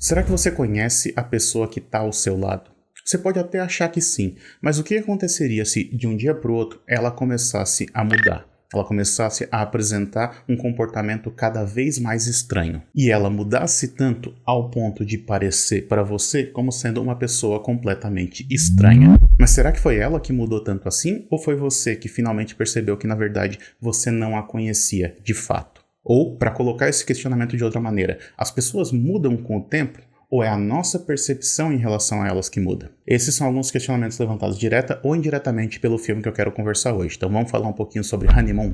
Será que você conhece a pessoa que está ao seu lado? Você pode até achar que sim, mas o que aconteceria se de um dia para o outro ela começasse a mudar? Ela começasse a apresentar um comportamento cada vez mais estranho. E ela mudasse tanto ao ponto de parecer para você como sendo uma pessoa completamente estranha. Mas será que foi ela que mudou tanto assim? Ou foi você que finalmente percebeu que na verdade você não a conhecia de fato? Ou, para colocar esse questionamento de outra maneira, as pessoas mudam com o tempo? Ou é a nossa percepção em relação a elas que muda? Esses são alguns questionamentos levantados direta ou indiretamente pelo filme que eu quero conversar hoje. Então vamos falar um pouquinho sobre Honeymoon.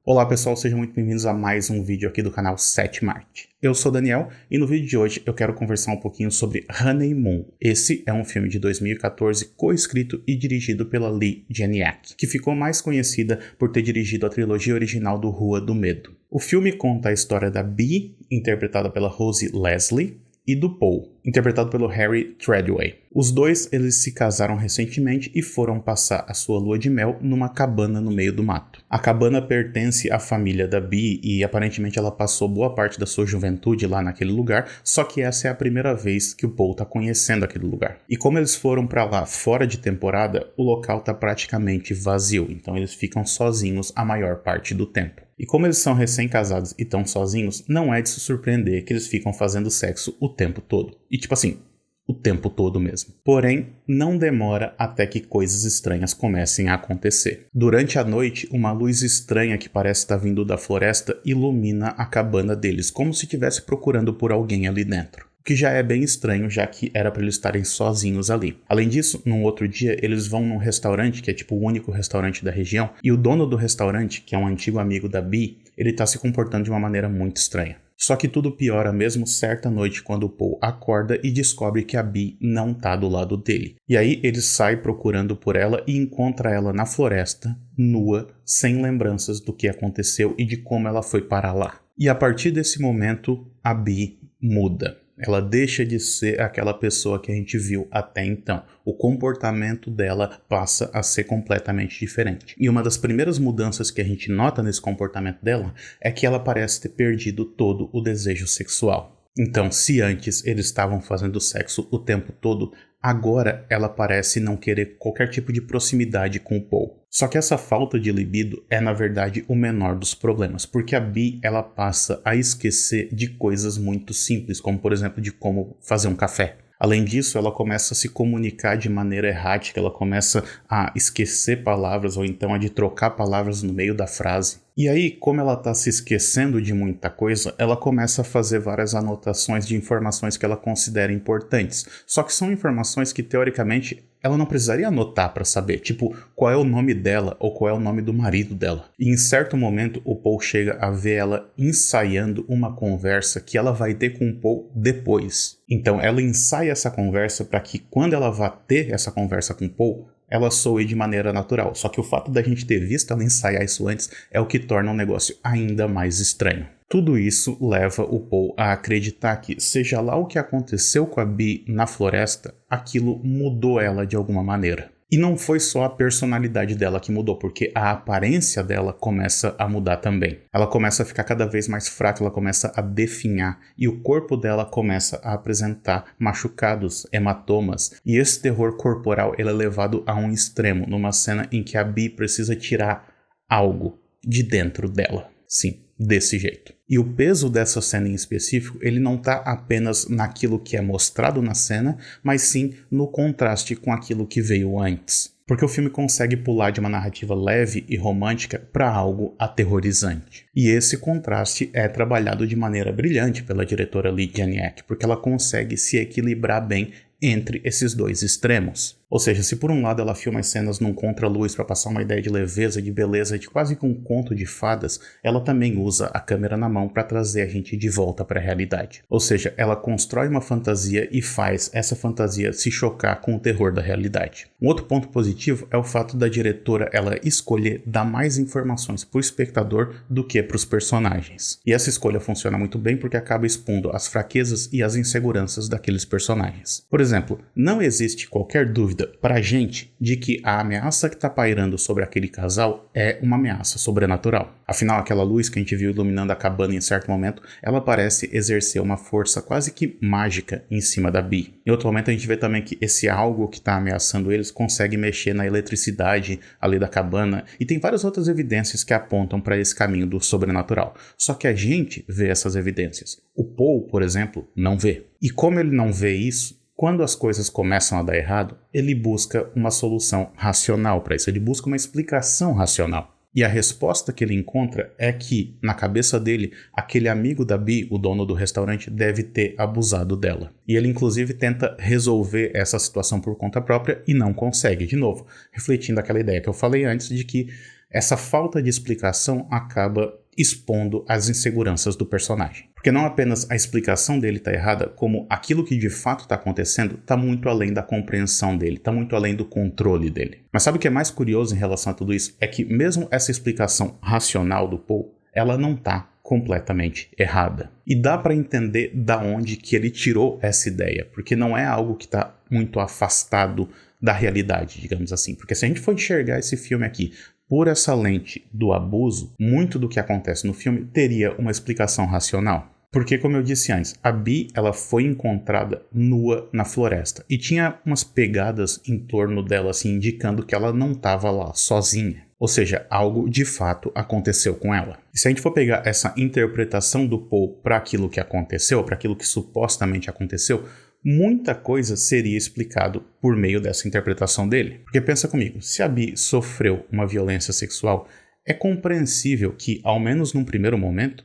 Olá pessoal, sejam muito bem-vindos a mais um vídeo aqui do canal Sétima Arte. Eu sou Daniel e no vídeo de hoje eu quero conversar um pouquinho sobre Honeymoon. Esse é um filme de 2014 co-escrito e dirigido pela Leigh Janiak, que ficou mais conhecida por ter dirigido a trilogia original do Rua do Medo. O filme conta a história da Bee, interpretada pela Rosie Leslie, e do Paul, interpretado pelo Harry Treadway. Os dois, eles se casaram recentemente e foram passar a sua lua de mel numa cabana no meio do mato. A cabana pertence à família da Bee e aparentemente ela passou boa parte da sua juventude lá naquele lugar, só que essa é a primeira vez que o Paul tá conhecendo aquele lugar. E como eles foram pra lá fora de temporada, o local tá praticamente vazio, então eles ficam sozinhos a maior parte do tempo. E como eles são recém-casados e estão sozinhos, não é de se surpreender que eles ficam fazendo sexo o tempo todo. E tipo assim, o tempo todo mesmo. Porém, não demora até que coisas estranhas comecem a acontecer. Durante a noite, uma luz estranha que parece estar vindo da floresta ilumina a cabana deles, como se estivesse procurando por alguém ali dentro. O que já é bem estranho, já que era para eles estarem sozinhos ali. Além disso, num outro dia, eles vão num restaurante, que é tipo o único restaurante da região, e o dono do restaurante, que é um antigo amigo da Bee, ele tá se comportando de uma maneira muito estranha. Só que tudo piora mesmo certa noite quando o Paul acorda e descobre que a Bee não tá do lado dele. E aí ele sai procurando por ela e encontra ela na floresta, nua, sem lembranças do que aconteceu e de como ela foi parar lá. E a partir desse momento, a Bee muda. Ela deixa de ser aquela pessoa que a gente viu até então. O comportamento dela passa a ser completamente diferente. E uma das primeiras mudanças que a gente nota nesse comportamento dela é que ela parece ter perdido todo o desejo sexual. Então, se antes eles estavam fazendo sexo o tempo todo, agora ela parece não querer qualquer tipo de proximidade com o Paul. Só que essa falta de libido é, na verdade, o menor dos problemas, porque a Bee, ela passa a esquecer de coisas muito simples, como, por exemplo, de como fazer um café. Além disso, ela começa a se comunicar de maneira errática, ela começa a esquecer palavras ou então a de trocar palavras no meio da frase. E aí, como ela está se esquecendo de muita coisa, ela começa a fazer várias anotações de informações que ela considera importantes. Só que são informações que, teoricamente, ela não precisaria anotar para saber, tipo, qual é o nome dela ou qual é o nome do marido dela. E em certo momento, o Paul chega a ver ela ensaiando uma conversa que ela vai ter com o Paul depois. Então, ela ensaia essa conversa para que, quando ela vá ter essa conversa com o Paul, ela soe de maneira natural. Só que o fato da gente ter visto ela ensaiar isso antes é o que torna o negócio ainda mais estranho. Tudo isso leva o Paul a acreditar que, seja lá o que aconteceu com a Bee na floresta, aquilo mudou ela de alguma maneira. E não foi só a personalidade dela que mudou, porque a aparência dela começa a mudar também. Ela começa a ficar cada vez mais fraca, ela começa a definhar, e o corpo dela começa a apresentar machucados, hematomas, e esse terror corporal ele é levado a um extremo, numa cena em que a Bee precisa tirar algo de dentro dela. Sim, desse jeito. E o peso dessa cena em específico, ele não está apenas naquilo que é mostrado na cena, mas sim no contraste com aquilo que veio antes. Porque o filme consegue pular de uma narrativa leve e romântica para algo aterrorizante. E esse contraste é trabalhado de maneira brilhante pela diretora Leigh Janiak, porque ela consegue se equilibrar bem entre esses dois extremos. Ou seja, se por um lado ela filma as cenas num contraluz para passar uma ideia de leveza, de beleza, de quase que um conto de fadas, ela também usa a câmera na mão para trazer a gente de volta para a realidade. Ou seja, ela constrói uma fantasia e faz essa fantasia se chocar com o terror da realidade. Um outro ponto positivo é o fato da diretora ela escolher dar mais informações para o espectador do que para os personagens. E essa escolha funciona muito bem porque acaba expondo as fraquezas e as inseguranças daqueles personagens. Por exemplo, não existe qualquer dúvida dúvida pra gente de que a ameaça que tá pairando sobre aquele casal é uma ameaça sobrenatural. Afinal, aquela luz que a gente viu iluminando a cabana em certo momento, ela parece exercer uma força quase que mágica em cima da Bee. Em outro momento a gente vê também que esse algo que tá ameaçando eles consegue mexer na eletricidade ali da cabana, e tem várias outras evidências que apontam para esse caminho do sobrenatural. Só que a gente vê essas evidências. O Paul, por exemplo, não vê. E como ele não vê isso, quando as coisas começam a dar errado, ele busca uma solução racional para isso, ele busca uma explicação racional. E a resposta que ele encontra é que, na cabeça dele, aquele amigo da Bee, o dono do restaurante, deve ter abusado dela. E ele, inclusive, tenta resolver essa situação por conta própria e não consegue, de novo, refletindo aquela ideia que eu falei antes de que essa falta de explicação acaba expondo as inseguranças do personagem. Porque não apenas a explicação dele está errada, como aquilo que de fato está acontecendo está muito além da compreensão dele, está muito além do controle dele. Mas sabe o que é mais curioso em relação a tudo isso? É que mesmo essa explicação racional do Paul, ela não está completamente errada. E dá para entender da onde que ele tirou essa ideia, porque não é algo que está muito afastado da realidade, digamos assim. Porque se a gente for enxergar esse filme aqui por essa lente do abuso, muito do que acontece no filme teria uma explicação racional. Porque, como eu disse antes, a Bee ela foi encontrada nua na floresta e tinha umas pegadas em torno dela, assim, indicando que ela não estava lá sozinha. Ou seja, algo de fato aconteceu com ela. E se a gente for pegar essa interpretação do Paul para aquilo que aconteceu, para aquilo que supostamente aconteceu, muita coisa seria explicado por meio dessa interpretação dele. Porque pensa comigo, se a Bee sofreu uma violência sexual, é compreensível que, ao menos num primeiro momento,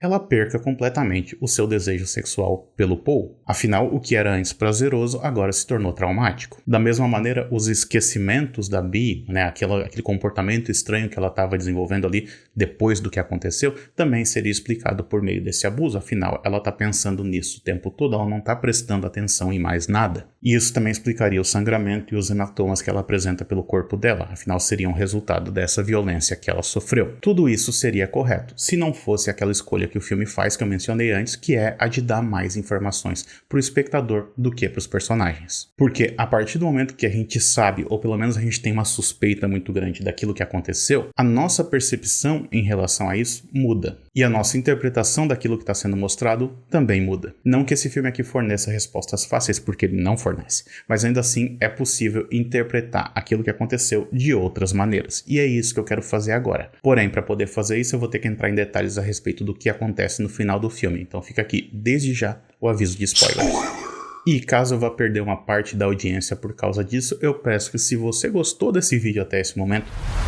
ela perca completamente o seu desejo sexual pelo Paul. Afinal, o que era antes prazeroso agora se tornou traumático. Da mesma maneira, os esquecimentos da Bee, aquele comportamento estranho que ela estava desenvolvendo ali depois do que aconteceu, também seria explicado por meio desse abuso. Afinal, ela está pensando nisso o tempo todo, ela não está prestando atenção em mais nada. E isso também explicaria o sangramento e os hematomas que ela apresenta pelo corpo dela. Afinal, seriam resultado dessa violência que ela sofreu. Tudo isso seria correto, se não fosse aquela escolha que o filme faz, que eu mencionei antes, que é a de dar mais informações para o espectador do que para os personagens. Porque a partir do momento que a gente sabe, ou pelo menos a gente tem uma suspeita muito grande daquilo que aconteceu, a nossa percepção em relação a isso muda. E a nossa interpretação daquilo que está sendo mostrado também muda. Não que esse filme aqui forneça respostas fáceis, porque ele não fornece, mas ainda assim é possível interpretar aquilo que aconteceu de outras maneiras. E é isso que eu quero fazer agora. Porém, para poder fazer isso, eu vou ter que entrar em detalhes a respeito do que acontece no final do filme. Então fica aqui, desde já, o aviso de spoilers. E caso eu vá perder uma parte da audiência por causa disso, eu peço que, se você gostou desse vídeo até esse momento,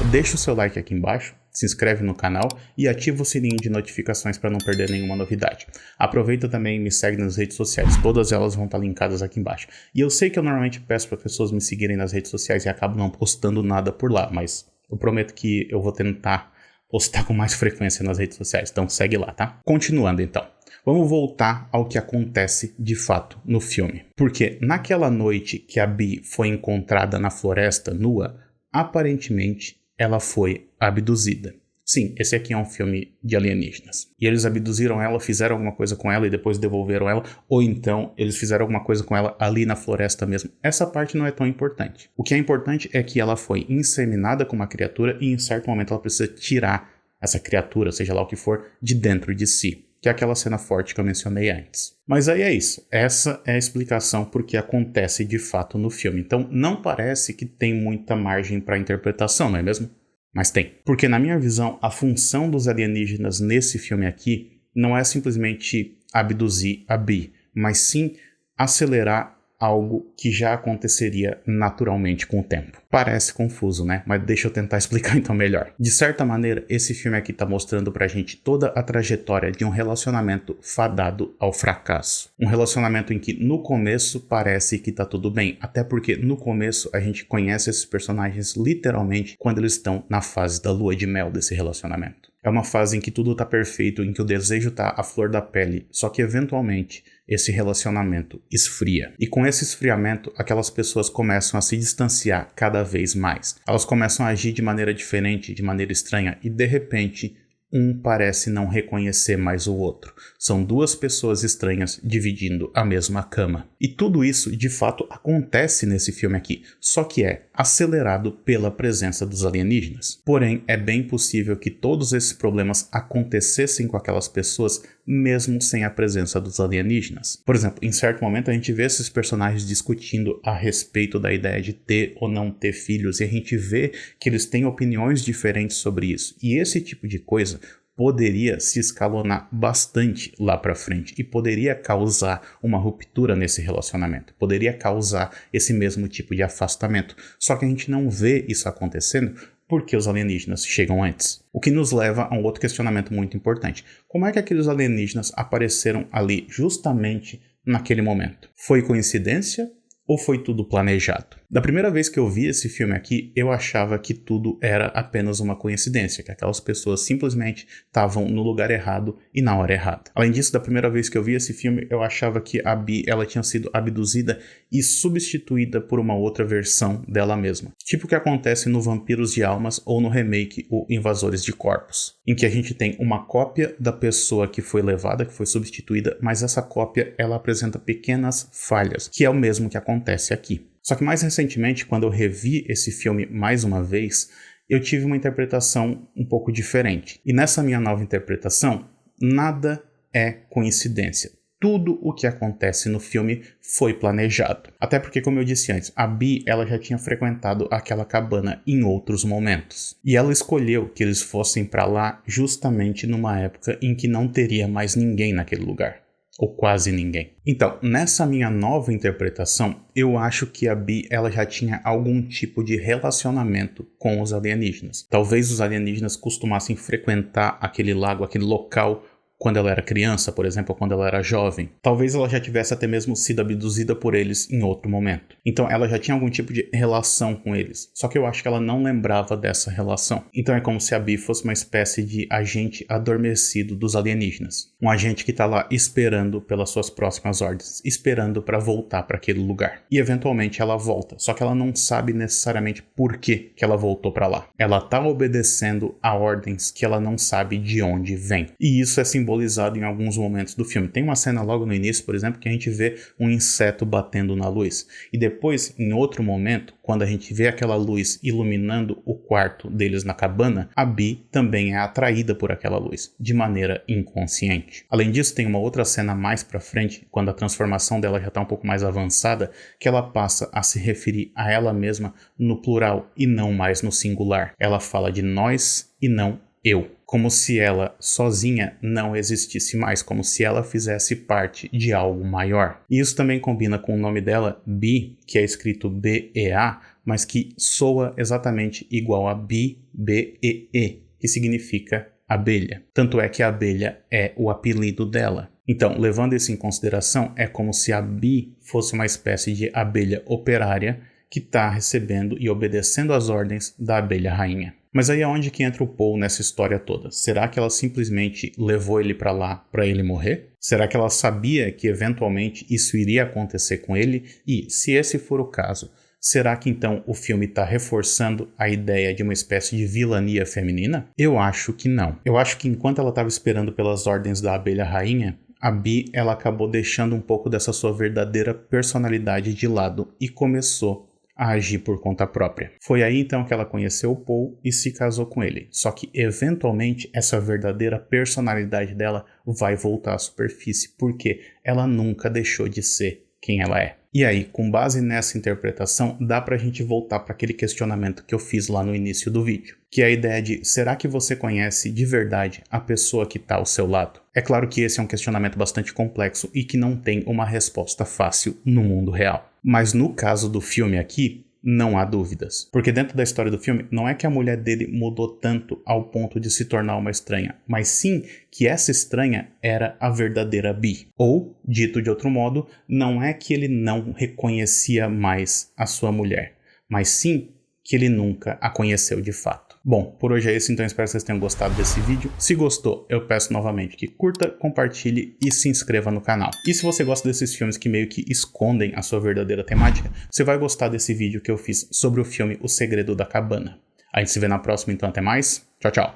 deixa o seu like aqui embaixo, se inscreve no canal e ativa o sininho de notificações para não perder nenhuma novidade. Aproveita também e me segue nas redes sociais, todas elas vão estar linkadas aqui embaixo. E eu sei que eu normalmente peço para pessoas me seguirem nas redes sociais e acabo não postando nada por lá, mas eu prometo que eu vou tentar postar com mais frequência nas redes sociais, então segue lá, tá? Continuando então. Vamos voltar ao que acontece de fato no filme. Porque naquela noite que a Bee foi encontrada na floresta nua, aparentemente ela foi abduzida. Sim, esse aqui é um filme de alienígenas. E eles abduziram ela, fizeram alguma coisa com ela e depois devolveram ela, ou então eles fizeram alguma coisa com ela ali na floresta mesmo. Essa parte não é tão importante. O que é importante é que ela foi inseminada com uma criatura e em certo momento ela precisa tirar essa criatura, seja lá o que for, de dentro de si. Que é aquela cena forte que eu mencionei antes. Mas aí é isso. Essa é a explicação por que acontece de fato no filme. Então não parece que tem muita margem para interpretação, não é mesmo? Mas tem. Porque na minha visão, a função dos alienígenas nesse filme aqui não é simplesmente abduzir a Bee, mas sim acelerar algo que já aconteceria naturalmente com o tempo. Parece confuso, né? Mas deixa eu tentar explicar então melhor. De certa maneira, esse filme aqui tá mostrando pra gente toda a trajetória de um relacionamento fadado ao fracasso. Um relacionamento em que no começo parece que tá tudo bem, até porque no começo a gente conhece esses personagens literalmente quando eles estão na fase da lua de mel desse relacionamento. É uma fase em que tudo tá perfeito, em que o desejo tá à flor da pele, só que eventualmente esse relacionamento esfria. E com esse esfriamento, aquelas pessoas começam a se distanciar cada vez mais. Elas começam a agir de maneira diferente, de maneira estranha, e de repente, um parece não reconhecer mais o outro. São duas pessoas estranhas dividindo a mesma cama. E tudo isso, de fato, acontece nesse filme aqui, só que é acelerado pela presença dos alienígenas. Porém, é bem possível que todos esses problemas acontecessem com aquelas pessoas mesmo sem a presença dos alienígenas. Por exemplo, em certo momento a gente vê esses personagens discutindo a respeito da ideia de ter ou não ter filhos, e a gente vê que eles têm opiniões diferentes sobre isso. E esse tipo de coisa poderia se escalonar bastante lá pra frente e poderia causar uma ruptura nesse relacionamento, poderia causar esse mesmo tipo de afastamento. Só que a gente não vê isso acontecendo porque os alienígenas chegam antes. O que nos leva a um outro questionamento muito importante. Como é que aqueles alienígenas apareceram ali justamente naquele momento? Foi coincidência? Ou foi tudo planejado? Da primeira vez que eu vi esse filme aqui, eu achava que tudo era apenas uma coincidência, que aquelas pessoas simplesmente estavam no lugar errado e na hora errada. Além disso, da primeira vez que eu vi esse filme, eu achava que a Bee, ela tinha sido abduzida e substituída por uma outra versão dela mesma. Tipo o que acontece no Vampiros de Almas ou no remake O Invasores de Corpos, em que a gente tem uma cópia da pessoa que foi levada, que foi substituída, mas essa cópia, ela apresenta pequenas falhas, que é o mesmo que acontece aqui. Só que mais recentemente, quando eu revi esse filme mais uma vez, eu tive uma interpretação um pouco diferente. E nessa minha nova interpretação, nada é coincidência. Tudo o que acontece no filme foi planejado. Até porque, como eu disse antes, a Bee, ela já tinha frequentado aquela cabana em outros momentos. E ela escolheu que eles fossem para lá justamente numa época em que não teria mais ninguém naquele lugar. Ou quase ninguém. Então, nessa minha nova interpretação, eu acho que a Bee, ela já tinha algum tipo de relacionamento com os alienígenas. Talvez os alienígenas costumassem frequentar aquele lago, aquele local, quando ela era criança, por exemplo, ou quando ela era jovem. Talvez ela já tivesse até mesmo sido abduzida por eles em outro momento. Então ela já tinha algum tipo de relação com eles. Só que eu acho que ela não lembrava dessa relação. Então é como se a Bee fosse uma espécie de agente adormecido dos alienígenas. Um agente que está lá esperando pelas suas próximas ordens, esperando para voltar para aquele lugar. E eventualmente ela volta, só que ela não sabe necessariamente por que ela voltou para lá. Ela está obedecendo a ordens que ela não sabe de onde vem. E isso é simbolizado em alguns momentos do filme. Tem uma cena logo no início, por exemplo, que a gente vê um inseto batendo na luz. E depois, em outro momento, quando a gente vê aquela luz iluminando o quarto deles na cabana, a Bee também é atraída por aquela luz, de maneira inconsciente. Além disso, tem uma outra cena mais pra frente, quando a transformação dela já está um pouco mais avançada, que ela passa a se referir a ela mesma no plural e não mais no singular. Ela fala de nós e não eu. Como se ela sozinha não existisse mais, como se ela fizesse parte de algo maior. E isso também combina com o nome dela, Bee, que é escrito B-E-A, mas que soa exatamente igual a Bee, B-E-E, que significa abelha. Tanto é que a abelha é o apelido dela. Então, levando isso em consideração, é como se a Bee fosse uma espécie de abelha operária que está recebendo e obedecendo às ordens da abelha rainha. Mas aí é onde que entra o Paul nessa história toda? Será que ela simplesmente levou ele para lá para ele morrer? Será que ela sabia que eventualmente isso iria acontecer com ele? E, se esse for o caso, será que então o filme está reforçando a ideia de uma espécie de vilania feminina? Eu acho que não. Eu acho que enquanto ela estava esperando pelas ordens da abelha rainha, a Bee, ela acabou deixando um pouco dessa sua verdadeira personalidade de lado e começou a agir por conta própria. Foi aí então que ela conheceu o Paul e se casou com ele. Só que eventualmente essa verdadeira personalidade dela vai voltar à superfície, porque ela nunca deixou de ser quem ela é. E aí, com base nessa interpretação, dá pra gente voltar para aquele questionamento que eu fiz lá no início do vídeo, que é a ideia de, será que você conhece de verdade a pessoa que está ao seu lado? É claro que esse é um questionamento bastante complexo e que não tem uma resposta fácil no mundo real. Mas no caso do filme aqui, não há dúvidas. Porque dentro da história do filme, não é que a mulher dele mudou tanto ao ponto de se tornar uma estranha, mas sim que essa estranha era a verdadeira Bee. Ou, dito de outro modo, não é que ele não reconhecia mais a sua mulher, mas sim que ele nunca a conheceu de fato. Bom, por hoje é isso, então espero que vocês tenham gostado desse vídeo. Se gostou, eu peço novamente que curta, compartilhe e se inscreva no canal. E se você gosta desses filmes que meio que escondem a sua verdadeira temática, você vai gostar desse vídeo que eu fiz sobre o filme O Segredo da Cabana. A gente se vê na próxima, então até mais. Tchau, tchau.